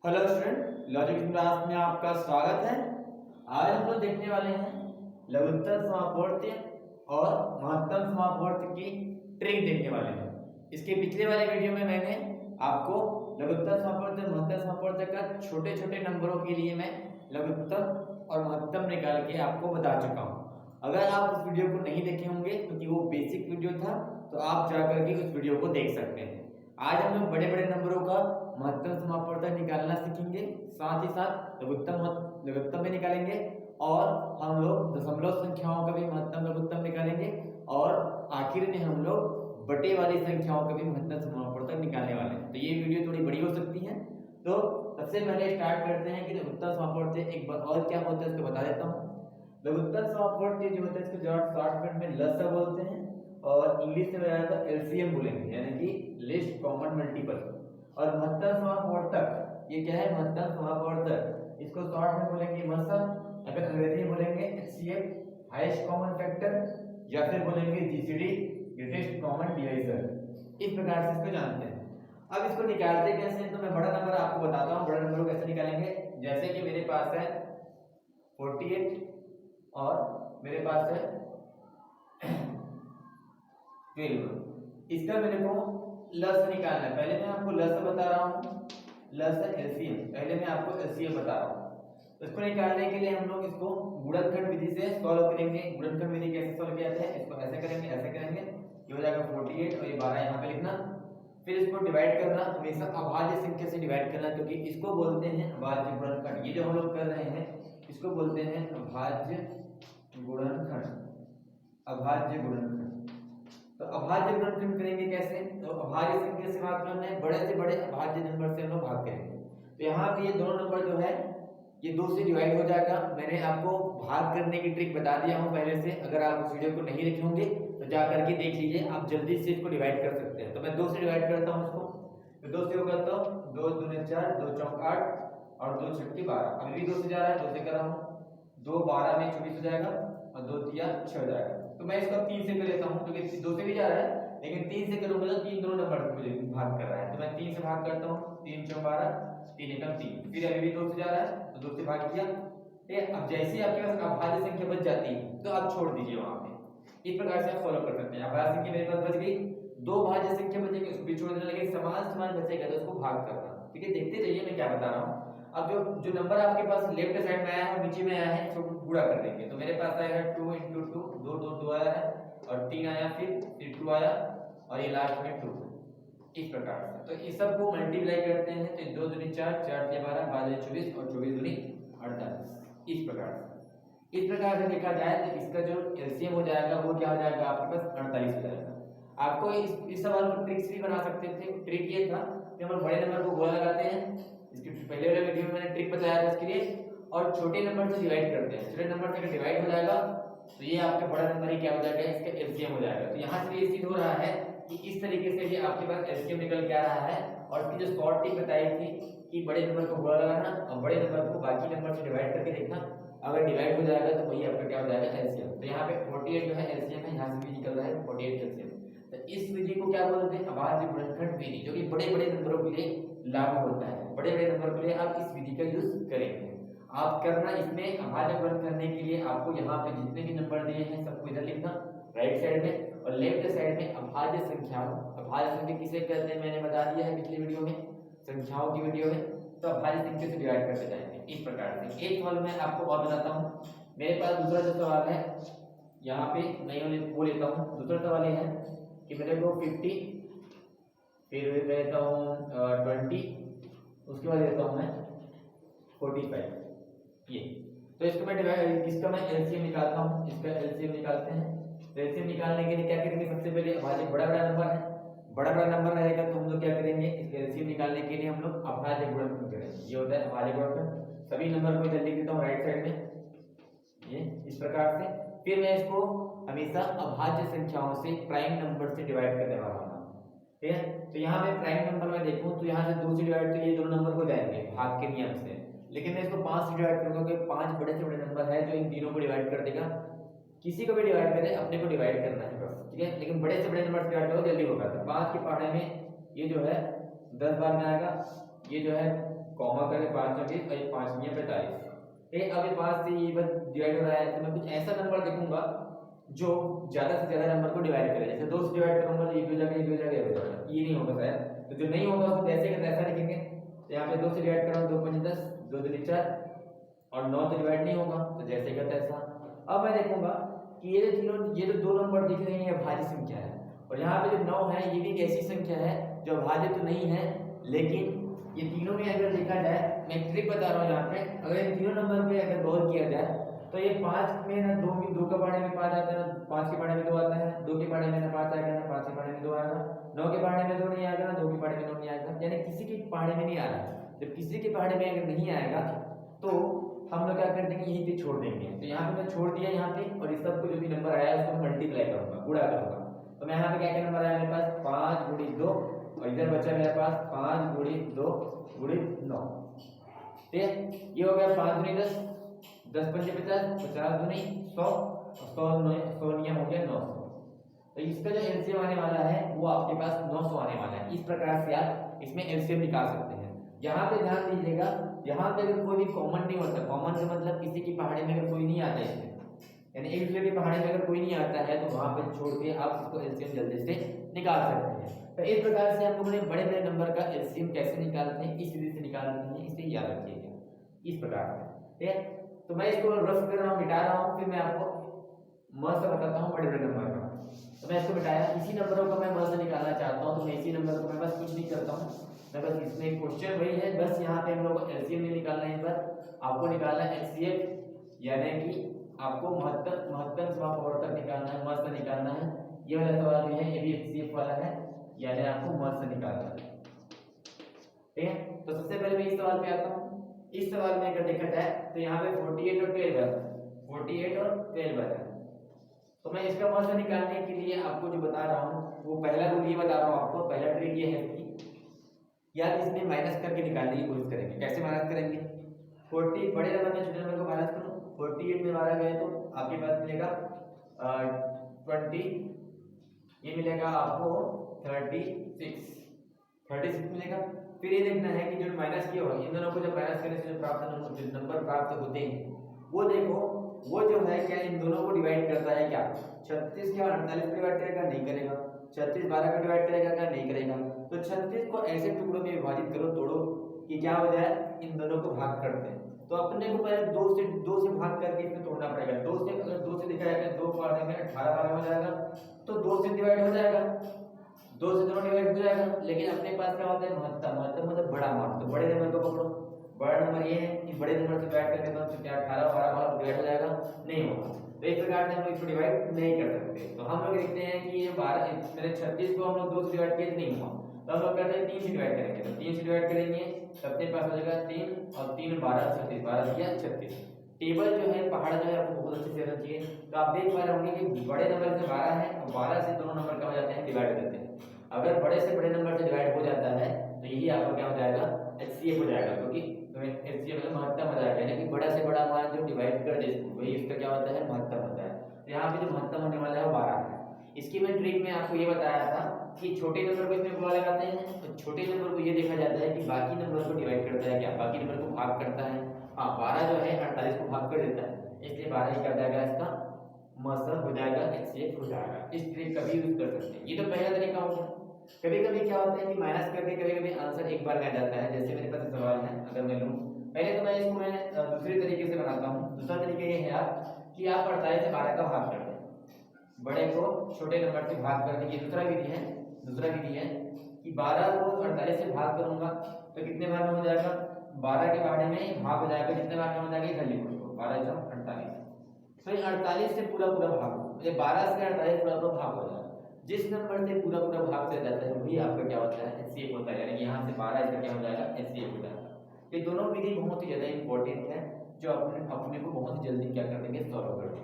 Hello student, logic class में आपका स्वागत है। आज हम लोग देखने वाले हैं लघुत्तर समापवर्ती और महत्तम समापवर्ती की ट्रिक देखने वाले हैं। इसके पिछले वाले वीडियो में मैंने आपको लघुत्तर समापवर्ती और महत्तम समापवर्ती का छोटे छोटे नंबरों के लिए मैं लघुत्तम और महत्तम निकाल के आपको बता चुका हूँ। अगर आप उस वीडियो को नहीं देखे होंगे क्योंकि वो बेसिक वीडियो था, तो आप जाकर के उस वीडियो को देख सकते हैं। आज हम लोग बड़े बड़े नंबरों का महत्तम समापवर्तक निकालना सीखेंगे, साथ ही साथ लघुत्तम भी निकालेंगे और हम लोग दशमलव संख्याओं का भी महत्तम लघुत्तम निकालेंगे और आखिर में हम लोग बटे वाली संख्याओं का भी महत्तम समापवर्तक निकालने वाले हैं। तो ये वीडियो थोड़ी बड़ी हो सकती है, तो सबसे पहले स्टार्ट करते हैं कि लघुत्तम समापवर्तक एक बार और क्या होता है इसको बता देता हूँ। लघुत्तम समापवर्तक जो होता है इसको शॉर्टकट में लसा बोलते हैं और इंग्लिश में बताया तो एलसीएम बोलेंगे, यानी कि लिस्ट कॉमन मल्टीपल। और महत्तम समापवर्तक ये क्या है? महत्तम समापवर्तक इसको शॉर्ट में बोलेंगे मसा, अगर अंग्रेजी में बोलेंगे एचसीएफ हाईएस्ट कॉमन फैक्टर, या फिर बोलेंगे जीसीडी ग्रेटेस्ट कॉमन डिवाइजर। इस प्रकार से इसको जानते हैं। अब इसको निकालते कैसे हैं, तो मैं बड़ा नंबर आपको बताता हूँ। बड़ा नंबर को कैसे निकालेंगे, जैसे कि मेरे पास है 48 और मेरे पास है 12। इसका मेरे को लस निकालना है। पहले मैं आपको लस बता रहा हूँ, लस एलसीएम। पहले मैं आपको एलसीएम बता रहा हूँ। इसको निकालने के लिए हम लोग इसको गुणनखंड विधि से सॉल्व करेंगे। गुणनखंड विधि कैसे सॉल्व किया जाता है, इसको ऐसे करेंगे, ऐसे करेंगे, ये हो जाएगा 48 और ये 12 यहाँ पे लिखना। फिर इसको डिवाइड करना, हमेशा अभाज्य संख्या से डिवाइड करना, क्योंकि इसको बोलते हैं अभाज्य गुणनखंड। ये जो हम लोग कर रहे हैं इसको बोलते हैं अभाज्य गुणनखंड। अभाज्य गुणनखंड। तो अभाज्य गुणनखंड करेंगे कैसे, तो अभाज्य संख्या से भाग करना है, बड़े से बड़े अभाज्य नंबर से हम लोग भाग करेंगे। तो यहाँ पे ये दोनों नंबर जो है ये 2 से डिवाइड हो जाएगा। मैंने आपको भाग करने की ट्रिक बता दिया हूँ पहले से। अगर आप उस वीडियो को नहीं देखे होंगे तो जा करके देख लीजिए, आप जल्दी से इसको डिवाइड कर सकते हैं। तो मैं 2 से डिवाइड करता हूँ इसको, तो 2 से करता हूँ, 2 दूनी 4, 2 चौक 8 और 2 छक्के 12। अभी भी 2 से जा रहा है, 2 से कर रहा हूँ, 2 12 में 24 हो जाएगा और 2 तिया 6 हो जाएगा। तो मैं इसको 3 से कर लेता हूँ, क्योंकि 2 से भी जा रहा है लेकिन 3 से करूंगा तो 3 दोनों नंबर मुझे भाग कर रहा है, तो मैं 3 से भाग करता हूँ। 3 चौक 12, 3 एकम 3। फिर अभी भी 2 से जा रहा है तो 2 से भाग किया। ठीक है, अब जैसे ही आपके पास अभाज्य संख्या बच जाती है तो आप छोड़ दीजिए वहां पे। इस प्रकार से आप सॉल्व कर सकते हैं। अभाज्य संख्या मेरे पास बच गई, 2 भाज्य संख्या बचेगी उसको भी छोड़ देना, लेकिन समान समान बचेगा तो उसको भाग करना। ठीक है, देखते जाइए मैं क्या बता रहा हूँ। अब जो नंबर आपके पास लेफ्ट साइड में आया है नीचे में आया है, इसको गुणा कर देंगे। तो मेरे पास आया है 2 × 2, 2 2 2 आया है और 3 आया, फिर 2 आया और ये लास्ट में 2। इस प्रकार से तो इस सब को मल्टीप्लाई करते हैं तो 2 दूनी 4, 4 तिया 12, 12 24 और 24 दूनी 48। इस प्रकार से देखा जाए तो इसका जो एलसीएम हो जाएगा वो क्या हो जाएगा, आपके पास 48 हो जाएगा। आपको इस सवाल को ट्रिक्स भी बना सकते थे। ट्रिक ये था कि हम बड़े नंबर को गोला लगाते हैं, इसके पहले वाले वीडियो में मैंने ट्रिक बताया था इसके लिए, और छोटे नंबर से डिवाइड करते हैं। छोटे नंबर से अगर डिवाइड हो जाएगा तो ये आपका बड़ा नंबर ही क्या हो जाएगा, इसका एलसीएम हो जाएगा। तो यहाँ से ये सिद्ध हो रहा है कि इस तरीके से भी आपके पास एलसीएम निकल के आ रहा है। और इसकी जो शॉर्ट ट्रिक बताई थी कि बड़े नंबर को गोला लगाना और बड़े नंबर को बाकी नंबर से डिवाइड करके देखना, अगर डिवाइड हो जाएगा तो वही आपका क्या हो जाएगा, एलसीएम। तो यहाँ पे 48 जो है एलसीएम है, यहाँ से भी निकल रहा है 48 एलसीएम। तो इस विधि को क्या बोलते हैं, अभाज्य गुणनखंड विधि, जो कि बड़े बड़े नंबरों के लिए लागू होता है। बड़े बड़े नंबर के लिए आप इस विधि का यूज करेंगे। आप करना इसमें अभाज्य गुणन करने के लिए आपको यहाँ पे जितने भी नंबर दिए हैं सबको इधर लिखना राइट साइड में, और लेफ्ट साइड में अभाज्य संख्याओं। अभाज्य संख्या किसे कहते हैं मैंने बता दिया है पिछले वीडियो में, संख्याओं की वीडियो में। तो अभाज्य संख्या से डिवाइड करते जाएंगे इस प्रकार से। एक सवाल मैं आपको और बताता हूँ। मेरे पास दूसरा जो सवाल है यहाँ पे नहीं वो लेता हूँ। दूसरा सवाल ये है कि मेरे को 50, फिर लेता हूँ 20, उसके बाद लेता हूँ मैं 45। ये तो इसका मैं एलसीएम निकालता हूँ। इसका एलसीएम निकालते हैं। तो एलसीएम निकालने के लिए क्या करेंगे, सबसे पहले अभाज्य बड़ा नंबर है, बड़ा नंबर रहेगा तो हम लोग क्या करेंगे, इसका एलसीएम निकालने के लिए हम लोग अभाज्य गुणनखंड करेंगे। ये होता है अभाज्य गुणनखंड। सभी नंबर को इधर लिख देता हूँ राइट साइड में, ये इस प्रकार से। फिर मैं इसको हमेशा अभाज्य संख्याओं से प्राइम नंबर से डिवाइड करने वाला हूँ। ठीक है, तो यहाँ पे प्राइम नंबर में देखूँ तो यहाँ से 2 से डिवाइड तो ये दोनों नंबर हो जाएंगे भाग के नियम से, लेकिन मैं इसको 5 से डिवाइड करूंगा क्योंकि 5 बड़े से बड़े नंबर है जो इन तीनों को डिवाइड कर देगा। किसी को भी डिवाइड करे, अपने को डिवाइड करना है बस। ठीक है, लेकिन बड़े से बड़े नंबर से डिवाइड करो जल्दी होगा। तो 5 के पहाड़े में ये जो है 10 बार में आएगा, ये जो है कॉमा करें 5 में 20 और ये 5 में 45। ठीक, अब ये 5 से ये बस डिवाइड हो रहा है, तो मैं कुछ ऐसा नंबर देखूंगा जो ज्यादा से ज्यादा नंबर को डिवाइड करे। जैसे 2 से डिवाइड करूंगा तो ये भी हो जाएगा, ये भी हो जाएगा, ये भी हो जाएगा, ये नहीं होगा शायद। तो जो नहीं होगा उसको जैसे का तैसा लिखेंगे। तो यहाँ पे 2 से डिवाइड करूंगा 2 5 10, 2 3 4 और 9 तो डिवाइड नहीं होगा, तो जैसे का तैसा। अब मैं देखूंगा कि ये जो 2 नंबर दिख रहे हैं ये भाज्य संख्या है, और यहाँ पे जो 9 है ये भी एक ऐसी संख्या है जो भाज्य तो नहीं है, लेकिन ये तीनों में अगर देखा जाए, मैं एक ट्रिक बता रहा हूँ यहाँ पे, अगर इन तीनों नंबर पे अगर गौर किया जाए तो ये 5 में ना 2 के पहाड़े में 5 आता है, 5 के पहाड़े में 2 आता है, 2 के पहाड़े में ना 5 आएगा ना 5 के पहाड़े में 2 आएगा, 9 के पहाड़े में 2 नहीं आएगा ना 2 के पहाड़े में 2 नहीं आएगा, यानी किसी के पहाड़े में नहीं आ रहा है। जब किसी के पहाड़े में अगर नहीं आएगा तो हम लोग क्या कर देंगे, यहीं पे छोड़ देंगे। तो यहाँ पे मैं छोड़ दिया यहाँ पे, और इस सबको जो भी नंबर आया उसको मल्टीप्लाई करूंगा, गुणा करूंगा। तो मैं यहाँ पे क्या क्या नंबर आया मेरे पास 5 गुणी 2, और इधर बचा मेरे पास 5 गुणी 2 गुणी 9। ठीक है, ये हो गया 5 गुणी 10, 10 पंजे 50, 50 गुणी 100, 100 नियम हो गया 900। तो इसका जो एलसीएम आने वाला है वो आपके पास 900 आने वाला है। इस प्रकार से आप इसमें एलसीएम निकाल सकते हैं। यहाँ पे ध्यान दीजिएगा, यहाँ पे अगर कोई भी कॉमन नहीं होता, कॉमन का मतलब किसी की पहाड़ी में अगर कोई नहीं आता है, यानी एक दूसरे की पहाड़ी में अगर कोई नहीं आता है तो वहां पर छोड़ के आप इसको एलसीएम जल्दी से निकाल सकते हैं। तो इस प्रकार से हम लोगों ने बड़े बड़े नंबर का एलसीएम कैसे निकालते हैं, इस विधि से निकालते हैं, इसे याद रखिएगा इस प्रकार से। ठीक है, तो मैं इसको रफ कर रहा हूँ, मिटा रहा हूँ, फिर मैं आपको म से बताता हूँ बड़े बड़े नंबर का। तो मैं इसको मिटाया, इसी नंबरों को मैं म से निकालना चाहता हूँ, तो मैं इसी नंबर को मैं बस कुछ नहीं करता हूँ, मैं बस इसमें क्वेश्चन वही है, बस यहाँ पे हम लोग को एलसीएम नहीं निकालना है, इस बार आपको निकालना है एचसीएफ, यानी कि आपको महत्तम समापवर्तक निकालना है, म से निकालना है। ये वाला सवाल भी है, ये भी एचसीएफ वाला है, यानी आपको म से निकालना है। ठीक है, तो सबसे पहले मैं इस सवाल पे आता हूँ। इस सवाल में अगर देखा जाए तो यहाँ पे 48 और 12 है, 48 और 12 है। तो मैं इसका मान निकालने के लिए आपको जो बता रहा हूँ वो पहला रूल ये बता रहा हूँ आपको, पहला ट्रिक ये है कि या इसमें माइनस करके निकालने की कोशिश करेंगे। कैसे माइनस करेंगे, 40 बड़े नंबर में छोटे नंबर को माइनस करो, 48 में मारा गया तो आपके पास मिलेगा 20, ये मिलेगा आपको 36 मिलेगा। फिर ये देखना है कि जो माइनस किया हुआ इन दोनों को जब माइनस करने से जो नंबर प्राप्त होते हैं वो देखो, वो जो है क्या इन दोनों को डिवाइड करता है क्या, 36 क्या 48 को डिवाइड करेगा, नहीं करेगा। 36 12 को डिवाइड करेगा क्या, नहीं करेगा। तो 36 को ऐसे टुकड़ों में विभाजित करो, तोड़ो कि क्या हो जाए, इन दोनों को भाग करते हैं। तो अपने को पहले 2 से भाग करके इसमें तोड़ना पड़ेगा। 2 से अगर 2 से दिखाया जाए 2 बार में 18 बार हो जाएगा, तो 2 से डिवाइड हो जाएगा, 2 से दोनों डिवाइड हो जाएगा। लेकिन अपने पास क्या होता है महत्तम, महत्तम मतलब बड़ा मान। तो बड़े नंबर को पकड़ो, बड़ा नंबर ये है कि बड़े नंबर से डिवाइड करने पर क्या 18 12 बार डिवाइड हो जाएगा, नहीं होगा। तो इस प्रकार से हम इसको डिवाइड नहीं कर सकते। तो हम लोग देखते हैं कि ये 12 मेरे 36 को हम लोग 2 से डिवाइड किए नहीं हुआ, तो हम लोग कहते हैं 3 से डिवाइड करेंगे। तो 3 से डिवाइड करेंगे तो अपने पास हो जाएगा 3 और 3 12 36, 12 दिया 36। टेबल जो है पहाड़ जो है आपको बहुत अच्छे से रहना चाहिए। तो आप देख पा रहे होंगे कि बड़े नंबर से 12 है और 12 से दोनों नंबर क्या हो जाते हैं, डिवाइड करते हैं। अगर बड़े से बड़े नंबर से डिवाइड हो जाता है तो यही आपका क्या हो जाएगा, एचसीएफ हो जाएगा, क्योंकि एचसीएफ मतलब महत्तम हो जाएगा, यानी कि बड़ा से बड़ा मान जो डिवाइड कर दे वही इसका क्या होता है, महत्तम होता है। तो यहाँ पे जो महत्तम होने वाला है वो 12 है। इसकी मैं ट्रिक में आपको ये बताया था कि छोटे नंबर को इसमें बुरा लगाते हैं, तो छोटे नंबर को ये देखा जाता है कि बाकी नंबर को डिवाइड करता है क्या, बाकी नंबर को भाग करता है। हाँ 12 जो है 48 को भाग कर देता है, इसलिए 12 ही क्या हो जाएगा, इसका मसल हो जाएगा, एचसीएफ हो जाएगा। इस ट्रिक का भी यूज कर सकते हैं। ये तो पहला तरीका हो गया। कभी कभी क्या होता है कि माइनस करके कभी कभी आंसर एक बार में आ जाता है। जैसे मेरे पास सवाल है, अगर मैं लूँ पहले तो मैं इसको मैं दूसरे तरीके से बनाता हूँ। दूसरा तरीका ये है आप कि आप 48 से 12 का भाग कर दें, बड़े को छोटे नंबर से भाग करने की दूसरा विधि है। दूसरा विधि है कि 12 को 48 से भाग करूंगा तो कितने बार में हो जाएगा, 12 के बारे में भाग हो जाएगा, जितने बार में हो जाएगा इधर लिखो इसको 12 × 48। तो 48 से पूरा भाग, 12 से 48 पूरा भाग हो जाएगा। जिस नंबर से पूरा भाग से जाता है वही आपका क्या होता है, एचसीएफ होता है। यानी यहाँ से 12 इसका क्या हो जाएगा, एचसीएफ हो जाएगा। ये दोनों विधि बहुत ही ज्यादा इंपॉर्टेंट है, जो अपने को बहुत ही जल्दी क्या कर देंगे, सॉल्व कर देंगे।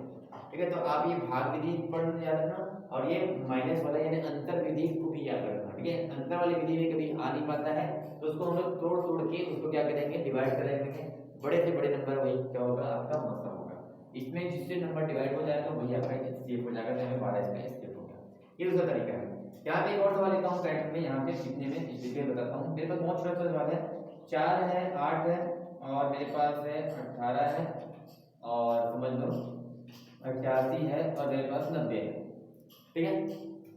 ठीक है, तो आप ये भाग विधि पढ़ याद रखना, और ये माइनस वाला यानी अंतर विधि को भी याद रखना। ठीक है, अंतर वाली विधि में कभी आ नहीं पाता है तो उसको हम लोग तोड़ के उसको क्या करेंगे, डिवाइड करेंगे। बड़े से बड़े नंबर वही क्या होगा, आपका मसला होगा। इसमें जिससे नंबर डिवाइड हो जाए तो वही आपका एचसीएफ हो जाएगा, तो 12 इसका एचसीएफ हो गया। ये दूसरा तरीका है। यहाँ पे एक और सवाल लेता हूँ, में यहाँ पे सीखने में इसलिए बताता हूँ। मेरे पास बहुत छोटा सा सवाल है, 4 है, 8 है और मेरे पास है 18 है और समझ लो 88 है और मेरे पास 90 है। ठीक है,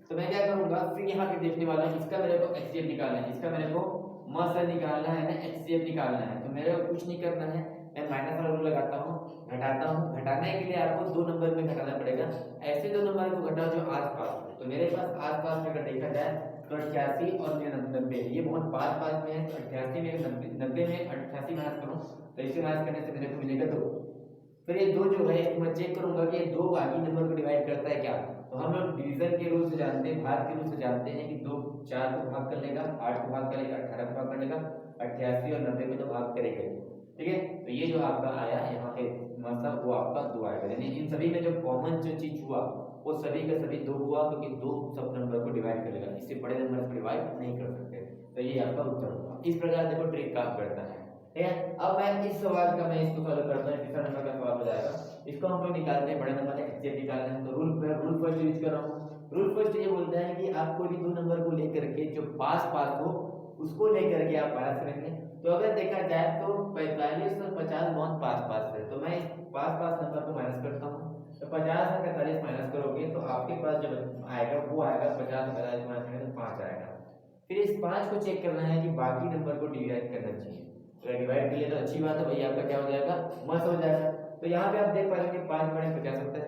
तो मैं क्या करूंगा फिर यहाँ पे देखने वाला हूँ, इसका मेरे को एचसीएफ निकालना है, इसका मेरे को मसल निकालना है ना, एचसीएफ निकालना है। तो मेरे को कुछ नहीं करना है, मैं माइनस वाला रूल लगाता हूँ, घटाता हूँ। घटाने के लिए आपको 2 नंबर में घटाना पड़ेगा, ऐसे 2 नंबर को घटाओ जो आसपास हो। तो मेरे पास आसपास में अगर देखा जाए तो 88 और 90, ये बहुत पास में है। तो 88 में 90 में 88 माइनस करूँ तो इसे माइनस करने से मेरे को मिलेगा 2। फिर ये 2 जो है मैं चेक करूंगा कि ये 2 बाकी नंबर को डिवाइड करता है क्या। तो हम लोग डिवीजन के रूल से जानते हैं, भाग के रूल से जानते हैं कि 2 4 को भाग कर लेगा, 8 को भाग करेगा, 18 को भाग कर लेगा, 88 और 90 को तो भाग करेगा। ठीक है, तो ये जो आपका आया यहाँ पे मतलब वो आपका 2 आएगा, यानी इन सभी में जो कॉमन जो चीज हुआ वो सभी का सभी 2 हुआ, क्योंकि 2 सब नंबर को डिवाइड करेगा, इससे बड़े नंबर को डिवाइड नहीं कर सकते। तो ये आपका उत्तर होगा। इस प्रकार देखो ट्रिक काम करता है। ठीक है, अब मैं इस सवाल का मैं इसको सॉल्व करता हूं, तीसरा नंबर का सवाल हो जाएगा। इसको हम लोग निकालते हैं, बड़े नंबर का एचसीएफ निकालना है। तो रूल फर्स्ट यूज कर रहा हूं। रूल फर्स्ट ये बोलता है कि आप कोई भी 2 नंबर को लेकर के जो पास हो उसको लेकर के आप माइनस करेंगे। तो अगर देखा जाए तो 45 और 50 बहुत पास है, तो मैं इस पास नंबर को माइनस करता हूँ। तो 50 और 45 माइनस करोगे तो आपके पास जब आएगा वो आएगा 50 और 45 माइनस करेंगे तो 5 आएगा। फिर इस 5 को चेक करना है कि बाकी नंबर को डिवाइड करना चाहिए। तो डिवाइड के लिए तो अच्छी बात है भाई, आपका क्या हो जाएगा, मस्त हो जाएगा। तो यहाँ पे आप देख पाएंगे 5 बड़े 50 होता है,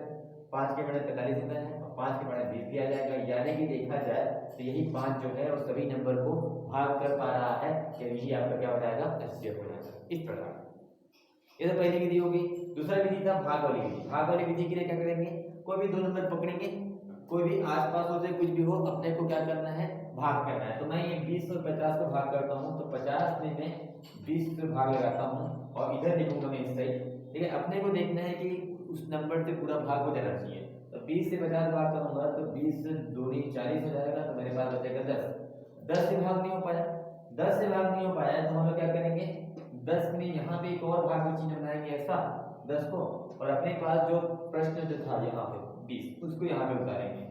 5 के बड़े 45 होता है और 5 के बड़े 20 भी आ जाएगा। यानी कि देखा जाए तो यही 5 जो है वो सभी नंबर को भाग कर पा रहा है, यही आपका क्या हो जाएगा, एचसीएफ हो जाएगा। इस प्रकार ये तो पहली विधि होगी। दूसरा विधि था भाग वाली विधि। भाग वाली विधि के लिए क्या करेंगे, कोई भी 2 नंबर पकड़ेंगे, कोई भी आसपास हो जाए कुछ भी हो, अपने को क्या करना है, भाग करना है। तो मैं ये 20 और 50 को भाग करता हूँ, तो 50 में मैं 20 से भाग लगाता हूँ और इधर लिखूंगा मैं इस साइड। ठीक है, अपने को देखना है कि उस नंबर से पूरा भाग हो जाना चाहिए। तो 20 से 50 भाग करूंगा तो 20 दूनी 40 हो जाएगा, तो मेरे पास बचेगा 10। 10 से भाग नहीं हो पाया, 10 से भाग नहीं हो पाया तो हम लोग क्या करेंगे, 10 में यहाँ पे एक और भाग की चिन्ह बनाएंगे ऐसा 10 को, और अपने पास जो प्रश्न जो था यहाँ पे 20 उसको यहाँ पे उतारेंगे।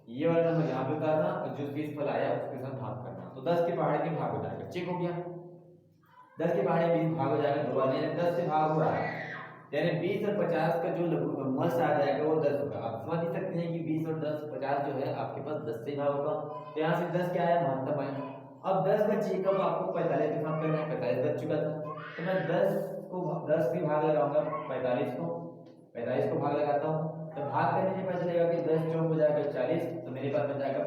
ये वाला नंबर यहाँ पे उतारना और जो 20 फल आया उसके साथ भाग करना। तो 10 के पहाड़े में भाग हो जाएगा, चेक हो गया। 10 के पहाड़े 20 भाग हो जाएगा, 2 यानी 10 से भाग हो रहा है, यानी 20 और 50 का जो मस आ जाएगा वो 10 होगा। आप समझ ही सकते हैं कि 20 और 10 50 जो है आपके पास 10 से भाग होगा। तो यहाँ से 10 क्या आया, महत्तम आया। अब 10 बची, कब आपको 45 के साथ करना है, 45 बच चुका था, तो मैं 10 भी भाग लगाऊंगा, 45 को भाग लगाता हूँ। तो भाग करने से पता चलेगा कि 10 चौक हो जाएगा 40, तो मेरे पास बच जाएगा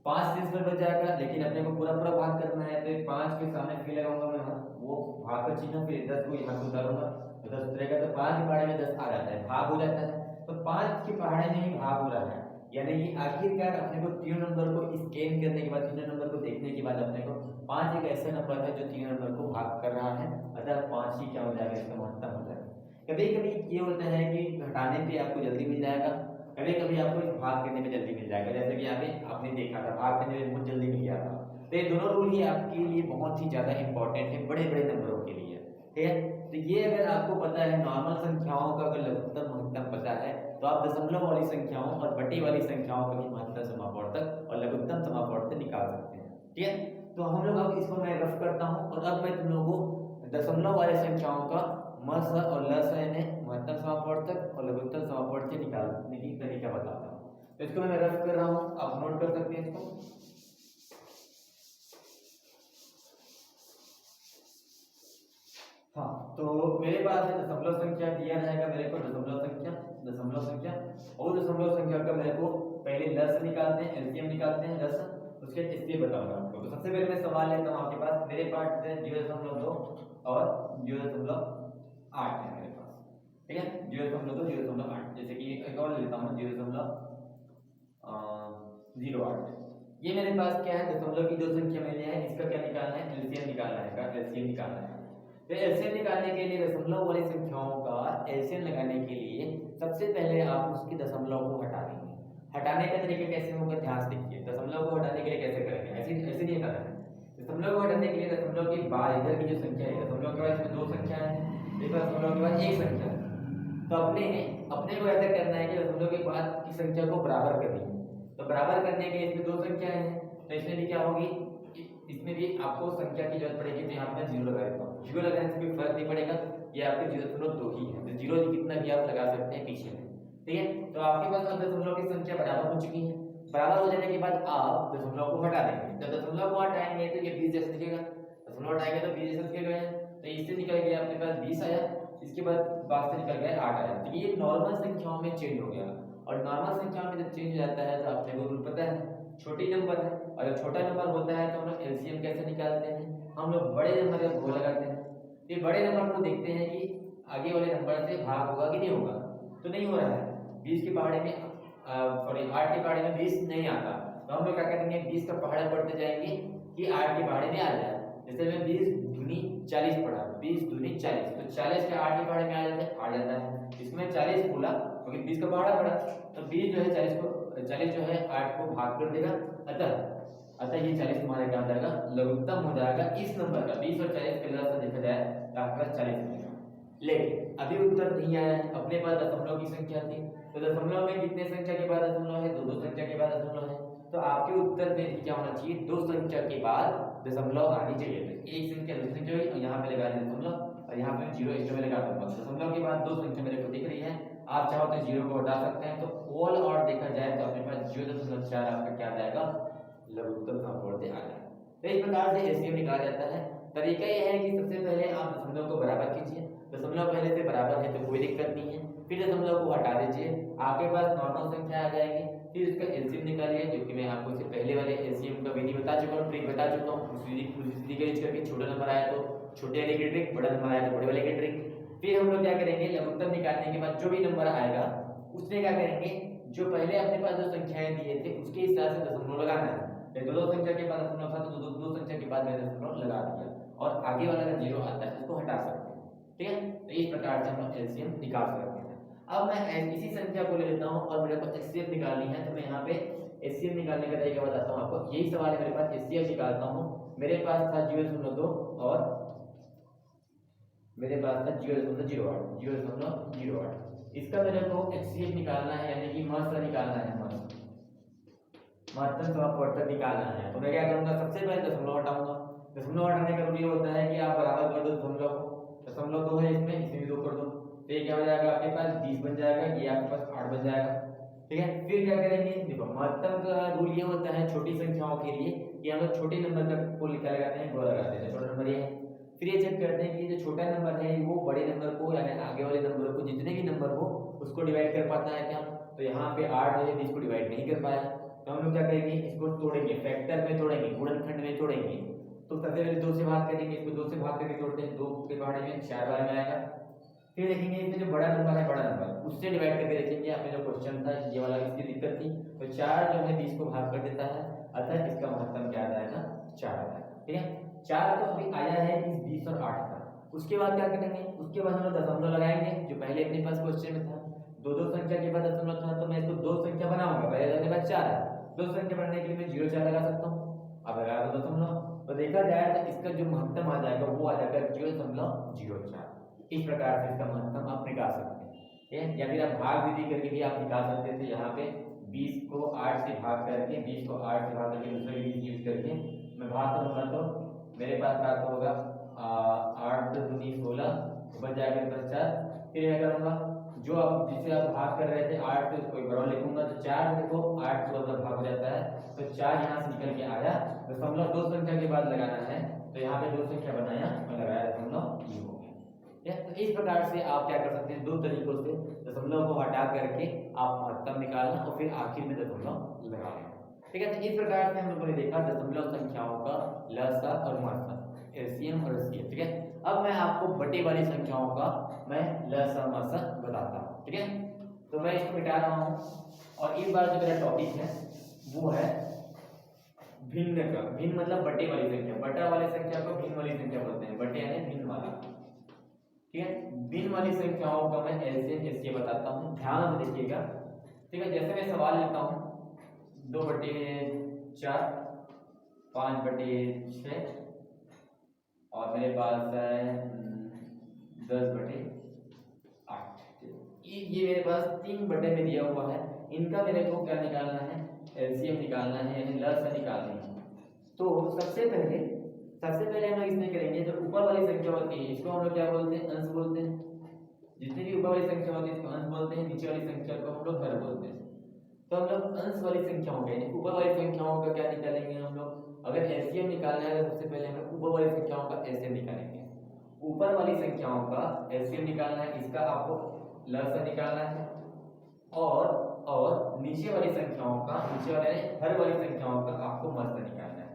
5 से इस पर बच जाएगा। लेकिन अपने को पूरा भाग करना है, तो 5 के सामने फिर लगाऊंगा मैं यहाँ वो भाग का चिन्ह, फिर 10 को यहाँ से उतारूंगा तो 10 उतरेगा। तो 5 के पहाड़े में 10 आ जाता है, भाग हो जाता है। तो 5 के पहाड़े में ही भाग हो रहा है, यानी कि आखिरकार अपने को 3 नंबर को स्कैन करने के बाद, 3 नंबर को देखने के बाद अपने को 5 एक ऐसा नंबर है जो 3 नंबर को भाग कर रहा है, अतः 5 ही क्या हो जाएगा, इसका महत्तम हो जाएगा। कभी कभी ये होता है कि घटाने पे आपको जल्दी मिल जाएगा, कभी कभी आपको भाग करने में जल्दी मिल जाएगा। जैसे कि यहाँ पे आपने देखा था भाग करने में बहुत जल्दी मिल गया था। तो ये दोनों रूल ही आपके लिए बहुत ही ज्यादा इंपॉर्टेंट है बड़े बड़े नंबरों के लिए। ठीक है, तो ये अगर आपको पता है, नॉर्मल संख्याओं का अगर लघुत्तम महत्तम पता है, तो आप दशमलव वाली संख्याओं और बटे वाली संख्याओं का भी महत्तम समापवर्तक और लघुत्तम समापवर्तक निकाल सकते हैं। ठीक है, तो हम लोग अब इसको मैं रफ करता हूँ और अब मैं तुम लोगों को दशमलव वाली संख्याओं का मस और लस यानी महत्तम समापवर्तक और लघुत्तम समापवर्तक निकालने की तरीका बताता हूँ। तो इसको मैं रफ कर रहा हूँ, आप नोट कर सकते हैं इसको। हाँ, तो मेरे पास है दशमलव संख्या दिया रहेगा मेरे को, दशमलव संख्या और दशमलव संख्या का मेरे को पहले लस निकालते हैं, एलसीएम निकालते हैं लस, उसके इसलिए बताऊंगा आपको। तो सबसे पहले मैं सवाल लेता हूँ आपके पास, मेरे पास है 0.2 और 0.8 है मेरे पास। ठीक है, 0.2 0.8, जैसे कि एक और लेता हूँ 0.08। ये मेरे पास क्या है, दशमलव की 2 संख्या मिली है, इसका क्या निकालना है, एलसीएम निकालना है, एलसीएम निकालना है। तो एलसीएम निकालने के लिए दशमलव वाली संख्याओं का एलसीएम लगाने के लिए सबसे पहले आप उसकी दशमलव को हटा देंगे। हटाने का तरीका कैसे होगा, ध्यान से देखिए। दशमलव को हटाने के लिए कैसे करेंगे, ऐसे नहीं हटाना है। दशमलव को हटाने के लिए दशमलव के बाद इधर की जो संख्या है, दशमलव के बाद इसमें 2 संख्या है, एक दशमलव के बाद 1 संख्या है, तो अपने को ऐसा करना है कि दशमलव के बाद की संख्या को बराबर करनी है। तो बराबर करने के लिए इसमें 2 संख्या है, तो इसमें भी क्या होगी, इसमें भी आपको संख्या की जरूरत पड़ेगी, तो यहाँ पे जीरो लगा देता हूँ। जीरो लगाने से कोई फर्क नहीं पड़ेगा, ये आपके 0.2 ही है, तो जीरो कितना भी आप लगा सकते हैं पीछे में, ठीक है। तो आपके पास अब दशमलव की संख्या बराबर हो चुकी है। बराबर हो जाने के बाद आप दशमलव को हटा देंगे, जब दशमलव को हटाएंगे तो ये 20 जैसे दिखेगा, दशमलव हटाएंगे तो 20 जैसे दिखेगा, तो इससे निकल गया अपने पास 20 आया, इसके बाद 5 से निकल गया 8 आया। तो ये नॉर्मल संख्याओं में चेंज हो गया, और नॉर्मल संख्याओं में जब चेंज हो जाता है तो आपने को रूल पता है, छोटी नंबर है, और जब छोटा नंबर होता है तो हम लोग एलसीएम कैसे निकालते हैं, हम लोग बड़े नंबर का घोल लगाते हैं। फिर बड़े नंबर को देखते हैं कि आगे वाले नंबर से भाग होगा कि नहीं होगा, तो नहीं हो रहा है। 20 के पहाड़े में सॉरी 8 के पहाड़े में 20 नहीं आता, तो हम लोग क्या करेंगे, 20 का पहाड़ा बढ़ते जाएंगे कि 8 के पहाड़े में आ जाए। जैसे मैं 20 दूनी 40 पढ़ा, 20 दूनी 40, तो 40 के 8 के पहाड़े में आ जाता है। इसमें 40 बोला क्योंकि 20 का पहाड़ा पड़ा, तो 20 जो है 40 जो है 8 को भाग कर देगा, अतः ये 40 हमारे क्या हो जाएगा, लघुत्तम हो जाएगा इस नंबर का। 20 और 40 का लसा देखा जाए तो आपका 40 मिलेगा। लेकिन अभी उत्तर नहीं आया है, अपने पास दशमलव की संख्या थी, तो दशमलव में कितने संख्या के बाद दशमलव है, दो संख्या के बाद दशमलव है, तो आपके उत्तर में क्या होना चाहिए, 2 संख्या के बाद दशमलव आनी चाहिए। तो एक संख्या दूसरी संख्या हुई, और यहाँ पे लगा दें दशमलव, और यहाँ पे जीरो एक्स्ट्रा में लगा दूंगा। दशमलव के बाद 2 संख्या मेरे को दिख रही है, आप चाहो तो जीरो को हटा सकते हैं, तो ऑल और देखा जाए तो अपने पास 0.4 आपका क्या आ जाएगा, लघुत्तम संपूर्ण आ जाएगा। तो इस प्रकार से एलसीएम निकाला जाता है। तरीका यह है कि सबसे पहले आप दशमलव को बराबर कीजिए, दशमलव पहले से बराबर है तो कोई दिक्कत नहीं है, फिर दशमलव को हटा दीजिए, आपके पास नॉर्मल संख्या आ जाएगी, फिर इसका एलसीएम निकालिए, जो कि मैं आपको इससे पहले वाले एलसीएम का विधि बता चुका हूँ, ट्रिक बता चुका हूँ। उस विधि का यूज करके छोटा नंबर आया तो छोटे वाले की ट्रिक, बड़ा नंबर आया तो बड़े वाले की ट्रिक। फिर हम लोग क्या करेंगे, लघुत्तम निकालने के बाद जो भी नंबर आएगा उसमें क्या करेंगे, जो पहले अपने पास जो संख्याएं दिए थे उसके हिसाब से दशमलव लगाना है। दो संख्या के बाद दशमलव था तो दो संख्या के बाद मैंने दशमलव लगा दिया, और आगे वाला अगर जीरो आता है उसको हटा सकते हैं, ठीक है। तो इस प्रकार से हम लोग एलसीएम निकाल सकते हैं। अब मैं इसी संख्या को ले लेता हूँ और मेरे को एचसीएफ निकालनी है, तो मैं यहाँ पे एचसीएफ निकालने का तरीका बताता हूँ आपको। यही सवाल है, मेरे पास एचसीएफ निकालता हूँ, मेरे पास था 0.2 और मेरे पास था 0.08, इसका मेरे को एचसीएफ निकालना है, यानी कि महत्तम निकालना है, महत्तम समापवर्तक निकालना है। तो मैं क्या करूंगा, सबसे पहले दशमलव हटाऊंगा। दशमलव हटाने का रूल ये होता है कि आप बराबर कर दो दशमलव को, दशमलव 2 है इसमें, इसमें भी 2 कर दो, तो ये क्या हो जाएगा, आपके पास 20 बन जाएगा, ये आपके पास 8 बन जाएगा, ठीक है। फिर क्या करेंगे, देखो महत्तम का रूल ये होता है छोटी संख्याओं के लिए कि हम लोग छोटे नंबर का को लिखा लगाते हैं, गो लगाते हैं, छोटा नंबर ये है। फिर ये चेक करते हैं कि जो छोटा नंबर है वो बड़े नंबर को, यानी आगे वाले नंबर को, जितने भी नंबर हो उसको डिवाइड कर पाता है क्या, तो यहाँ पे 8 जो है 20 को डिवाइड नहीं कर पाया, तो हम लोग क्या करेंगे, इसको तोड़ेंगे, फैक्टर में तोड़ेंगे, गुणनखंड में तोड़ेंगे। तो सबसे पहले 2 से भाग करेंगे, इसको 2 से भाग करके तोड़ते हैं, 2 के पहाड़े में 4 बार में आएगा। फिर देखेंगे इसमें जो बड़ा नंबर है, बड़ा नंबर उससे डिवाइड करके देखेंगे, आपने जो क्वेश्चन था ये वाला, इसकी दिक्कत थी, तो 4 जो है 20 को भाग कर देता है, अतः इसका महत्तम क्या आ जाएगा, 4 आ जाएगा, ठीक है। 4 तो अभी आया है इस 20 और 8 का। उसके बाद क्या करेंगे, उसके बाद हम लोग दशमलव लगाएंगे, जो पहले अपने पास क्वेश्चन में था, दो संख्या के बाद दशमलव था, तो मैं इसको 2 संख्या बनाऊंगा, पहले अपने पास 4 है, 2 संख्या बनाने के लिए मैं 0.4 लगा सकता हूँ। अब लगा दो दशमलव, तो देखा जाए तो इसका जो महत्तम आ जाएगा वो आ जाएगा 0.04। इस प्रकार से इसका महत्तम आप निकाल सकते हैं, ठीक है। या फिर आप भाग विधि करके भी आप निकाल सकते थे, यहाँ पे 20 को 8 से भाग करके, 20 को 8 से भाग करके दूसरे विधि यूज करके मैं भाग करूँगा, तो मेरे पास प्राप्त होगा 8 दूनी 16, बच जाएगा 4। फिर मैं करूँगा जो आप जिसे आप भाग कर रहे थे 8 को कोई बराबर लिखूंगा, तो 4 देखो 8 को अगर भाग हो जाता है तो 4 यहाँ से निकल के आया, दशमलव 2 संख्या के बाद लगाना है, तो यहाँ पे 2 संख्या बनाया और लगाया, दशमलव ये हो गया। तो इस प्रकार से आप क्या कर सकते हैं, 2 तरीकों से दशमलव को हटा करके आप महत्तम निकालना और फिर आखिर में दशमलव लगाना, ठीक है। तो इस प्रकार से हम लोगों ने देखा दशमलव संख्याओं का लसा और महत्तम, एलसीएम और एचसीएफ, ठीक है। अब मैं आपको बटे वाली संख्याओं का मैं लसा महत्तम बताता हूँ, ठीक है। तो मैं इसको मिटा रहा हूँ, और इस बार जो मेरा टॉपिक है वो है भिन्न का। भिन्न मतलब बटे वाली संख्या, बटा वाली संख्या को भिन्न वाली संख्या बोलते हैं, बटे यानी भिन्न वाला, ठीक है। भिन्न वाली संख्याओं का मैं एलसीएम एचसीएफ बताता हूँ, ध्यान से देखिएगा, ठीक है। जैसे मैं सवाल लेता हूँ 2/4, 5/6 और मेरे पास है 10/8, ये मेरे पास 3 बटे में दिया हुआ है, इनका मेरे को क्या निकालना है, एलसीएम निकालना है, यानी लसा निकालनी है। तो सबसे पहले हम लोग इसमें करेंगे, जो ऊपर वाली संख्या होती है इसको हम लोग क्या बोलते हैं, अंश बोलते हैं। जितनी भी ऊपर वाली संख्या होती है इसको अंश बोलते हैं, नीचे वाली संख्या को हम लोग हर बोलते हैं। तो हम लोग अंश वाली संख्याओं का, यानी ऊपर वाली संख्याओं का क्या निकालेंगे हम लोग, अगर एलसीएम निकालना है तो सबसे पहले हम लोग ऊपर वाली संख्याओं का एलसीएम निकालेंगे। ऊपर वाली संख्याओं का एलसीएम निकालना है, इसका आपको लसाअ निकालना है, और नीचे वाली संख्याओं का, नीचे वाले हर वाली संख्याओं का आपको मस्ता निकालना है।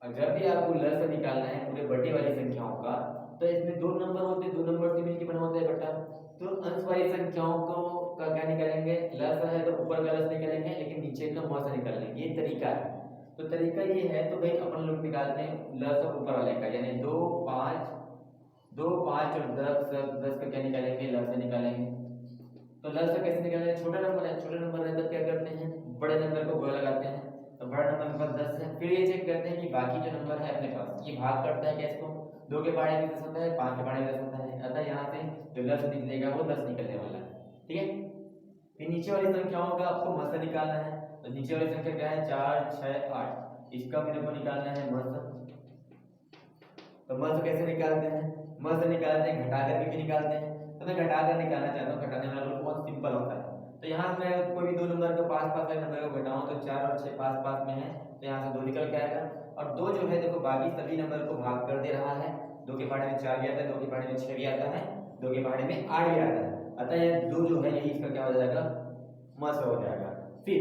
और जब भी आपको लसाअ निकालना है पूरे बटे वाली संख्याओं का, तो इसमें दो नंबर होते हैं, दो नंबर से मिलकर बना होता है बटा। तो अंश वाली संख्याओं को का क्या निकालेंगे, लसाअ है तो ऊपर का लसाअ निकालेंगे, लेकिन नीचे का मस्ता निकाल लेंगे। ये तरीका है। तो तरीका ये है, तो भाई अपन लोग निकालते हैं लसाअ ऊपर वाले का, यानी 2, 5 और 10 का क्या निकालेंगे, लसाअ निकालेंगे। तो लसाअ कैसे निकालेंगे, छोटा नंबर है, छोटा नंबर है तो क्या करते हैं, बड़े नंबर को गोला लगाते हैं। तो बड़ा नंबर के पास 10 है, फिर ये चेक करते हैं कि बाकी जो नंबर है अपने पास, ये भाग करता है क्या इसको, 2 के पहाड़े में 10 होता है, 5 के पहाड़े में 10 होता है, अतः यहाँ से जो लसाअ निकलेगा वो 10 निकलने वाला है। ठीक है। फिर नीचे वाली संख्याओं का आपको मस्ता निकालना है। तो नीचे वाली संख्या क्या है, 4, 6, 8, इसका मेरे को निकालना है मस्ता। तो मस्ता कैसे निकालते हैं, मस्ता निकालते हैं घटा करके भी निकालते हैं। तो मैं घटा कर निकालना चाहता हूँ, घटाने वाला रूल बहुत सिंपल होता है। तो यहाँ मैं कोई भी दो नंबर को पास वाले नंबर को घटाऊं तो 4 और 6 पास में है, तो यहाँ से 2 निकल के आएगा। और 2 जो है देखो बाकी सभी नंबर को भाग कर दे रहा है, 2 के पहाड़े में 4 भी आता है, 2 के पहाड़े में 6 भी आता है, 2 के पहाड़े में 8 भी आता है। अतः ये 2 जो है यही इसका क्या हो जाएगा, मस्ता हो जाएगा। फिर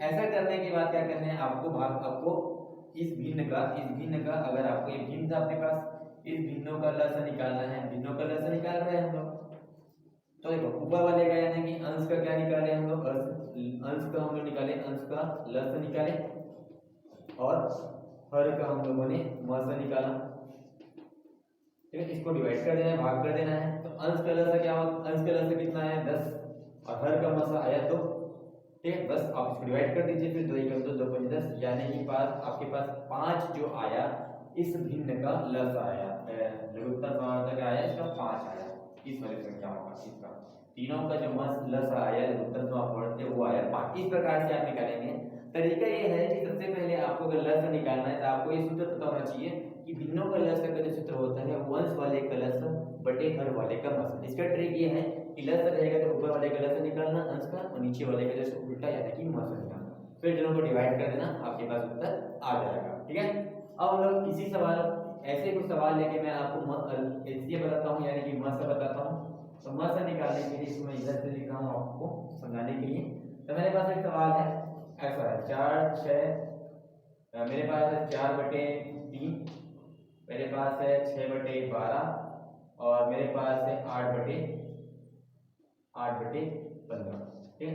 ऐसा करने के बाद क्या करना है, आपको इस भिन्न का अगर आपको ये भिन्न था अपने पास, इस भिन्नों का लसाअ निकालना है। भिन्नों का लसाअ निकाल रहे हैं हम लोग। तो देखो ऊपर वाले का यानी कि अंश का क्या निकाले हम लोग, अंश का हम लोग निकाले, अंश का लसाअ निकाले, और हर का हम लोगों ने मस्ता निकाला। ठीक है, इसको डिवाइड कर देना है, भाग कर देना है। तो अंश का लसाअ क्या होगा, अंश का लसाअ कितना है 10, और हर का मस्ता आया 2। ठीक है, बस आप इसको डिवाइड कर दीजिए, फिर 2 1 2 2 5 10, यानी कि आपके पास 5 जो आया, इस भिन्न का लसाअ आया, लघुत्तम समानता क्या आया, इसका 5 आया। इस वाली संख्याओं का, इसका तीनों का जो लसाअ आया लघुत्तम समानता वो आया 5। इस प्रकार से आप निकालेंगे। तरीका ये है कि सबसे पहले आपको अगर लसाअ निकालना है तो आपको ये सूत्र पता होना चाहिए कि भिन्नों का लसाअ का जो सूत्र होता है वो अंश वाले का लसाअ बटे हर वाले का मस्ता। इसका ट्रिक ये है कि लसाअ रहेगा तो ऊपर वाले का लसाअ निकालना अंश का, और नीचे वाले का जैसे उल्टा यानी कि मस्ता निकालना, फिर दोनों को डिवाइड कर देना, आपके पास उत्तर आ जाएगा। ठीक है। अब हम लोग इसी सवाल, ऐसे कुछ सवाल लेके मैं आपको एलसीएम बताता हूँ, यानी कि मस्ता बताता हूँ। तो मस्ता निकालने के लिए इसमें इधर से लिख रहा हूँ आपको समझाने के लिए। तो मेरे पास एक सवाल है, ऐसा है 4, 6, मेरे पास है 4/3, मेरे पास है 6/12, और मेरे पास है 8/15। ठीक है,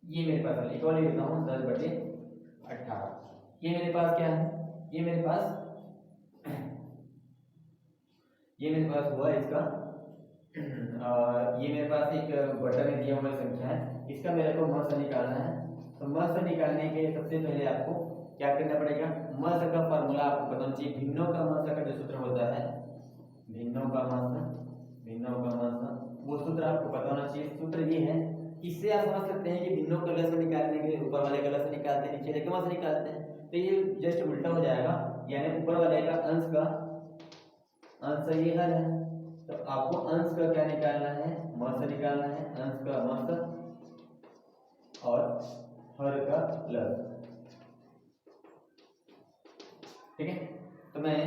ये मेरे पास है, एक और लिखता हूँ 10/18। ये मेरे पास क्या है, ये मेरे पास हुआ इसका, ये मेरे पास एक बटा में दिया हुआ संख्या है, इसका मेरे को मस्ता निकालना है। तो मस्ता निकालने के सबसे पहले आपको क्या करना पड़ेगा, मस्ता का फार्मूला आपको पता होना चाहिए। भिन्नों का मस्ता का जो सूत्र होता है, भिन्नों का मस्ता वो सूत्र आपको पता होना चाहिए। सूत्र ये है, इससे आप समझ सकते हैं कि भिन्नों का लसाअ निकालने के लिए ऊपर वाले का लसाअ निकालते हैं, नीचे वाले का मस्ता निकालते हैं। तो ये जस्ट उल्टा हो जाएगा, यानी ऊपर वाले का अंश ये हर है, तो आपको अंश का क्या निकालना है, मस्ता निकालना है, अंश का मस्ता और हर का लसाअ। ठीक है, तो मैं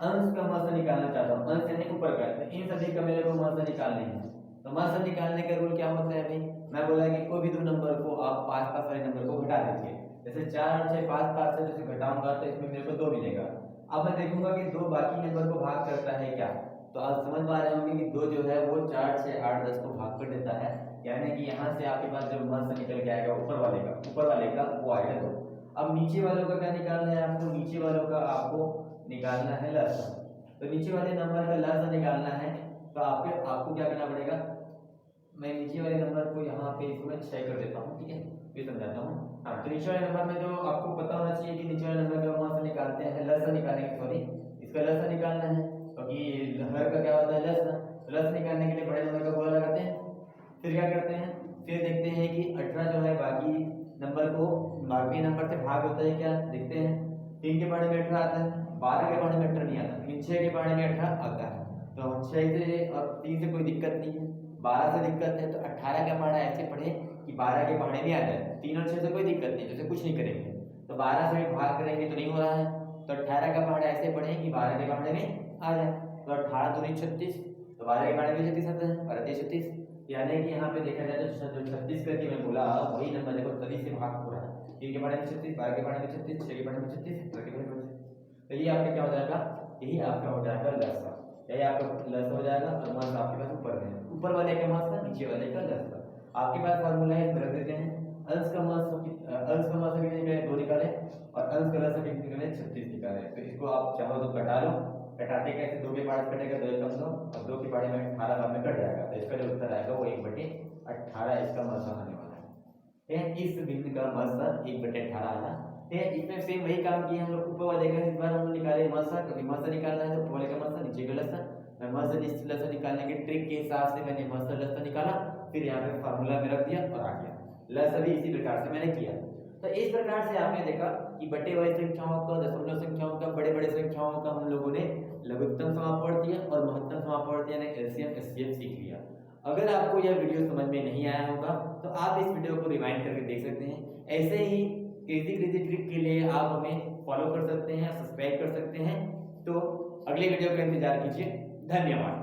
अंश का मस्ता निकालना चाहता हूँ, अंश यानी ऊपर का, तो इन सभी का मेरे को मस्ता निकालने है। तो मस्ता निकालने का रूल क्या होता है भाई, मैं बोला कि कोई भी दो नंबर को आप पास वाले नंबर को घटा दीजिए। जैसे 4 और 6 पास से जैसे घटाऊंगा तो इसमें मेरे को 2 मिलेगा। अब मैं देखूंगा कि 2 बाकी नंबर को भाग करता है क्या, तो आप समझ पा रहे होंगे कि 2 जो है वो 4, 6, 8, 10 को भाग कर देता है, यानी कि यहाँ से आपके पास जो मस्ता निकल के आएगा ऊपर वाले का वो आएगा 2। अब नीचे वालों का क्या निकालना है आपको, नीचे वालों का आपको निकालना है लसाअ। तो नीचे वाले नंबर का लसाअ निकालना है, तो आपको क्या करना पड़ेगा, मैं नीचे वाले नंबर को यहाँ पे इसको मैं 6 कर देता हूँ। ठीक है, फिर समझाता हूँ। हाँ, तो नीचे वाले नंबर में जो आपको पता होना चाहिए कि नीचे वाले नंबर का मस्ता निकालते हैं, लसाअ निकालेंगे, सॉरी इसका लसाअ निकालना है, क्योंकि हर का क्या होता है लसाअ। लसाअ निकालने के लिए बड़े नंबर का गोला लगाते हैं, फिर क्या करते हैं, फिर देखते हैं कि 18 जो है बाकी नंबर से भाग होता है क्या, देखते हैं। 3 के पढ़ने में 18 आता है, 12 के पढ़ने में 18 नहीं आता, लेकिन 6 के पढ़ने में 18 आता है। तो 6 से और 3 से कोई दिक्कत नहीं है, 12 से दिक्कत है, तो 18 का पढ़ना ऐसे पढ़े कि 12 के पढ़ने में आ जाए। 3 और 6 से कोई दिक्कत नहीं, जैसे कुछ नहीं करेंगे, तो 12 से भाग करेंगे तो नहीं हो रहा है, तो 18 का पढ़ना ऐसे पढ़े कि 12 के पढ़ने में आ जाए। तो 18 दूनी 36, तो 12 के पढ़ने में 36 आता है, 12 3 36, यानी कि यहाँ पे देखा जाए तो जो 36 करके मैं बोला वही नंबर देखो तभी से भाग हो रहा है। 3 के पढ़ने में 36, 12 के पढ़ने में 36, 6 के पढ़ने में 36, 7 के पढ़ने में 36। तो ये आपका क्या हो जाएगा, यही आपका हो जाएगा लसा, यही आपका लसा हो जाएगा। और मास आपके पास ऊपर में, ऊपर वाले का मास था, नीचे वाले का लसा। आपके पास फार्मूला है, रख देते हैं। अंश का मास कितने निकाले, 2 निकाले, और अंश का लसा कितने निकाले, 36 निकाले। तो इसको आप चाहो तो घटा लो, घटाते कैसे, 2 के पार्ट कटेगा 2 कम 2, और 2 के पार्ट में 18 बाद में कट जाएगा। तो इसका जो उत्तर आएगा वो 1/18 इसका मास आने वाला है। ठीक है, इस बिंदु का मास 1/18 आना। ठीक है, इसमें सेम वही काम किया हम लोग। ऊपर वाले का इस बार हम निकाले मासा, क्योंकि मासा निकालना है तो ऊपर वाले का मासा, नीचे का लसा। मैं मासा लसा निकालने के ट्रिक के हिसाब से मैंने मासा लसा निकाला, फिर यहाँ पे फार्मूला में रख दिया और आ गया। लसा भी इसी प्रकार से मैंने किया। तो इस प्रकार से आपने देखा कि बटे वाली संख्याओं का, दशमलव संख्याओं का, बड़े बड़े संख्याओं का हम लोगों ने लघुत्तम समापवर्त दिया और महत्तम समापवर्त यानी एलसीएम एचसीएफ सीख लिया। अगर आपको यह वीडियो समझ में नहीं आया होगा तो आप इस वीडियो को रिवाइंड करके देख सकते हैं। ऐसे ही क्रेजी ट्रिक के लिए आप हमें फॉलो कर सकते हैं, सब्सक्राइब कर सकते हैं। तो अगले वीडियो का इंतजार कीजिए। धन्यवाद।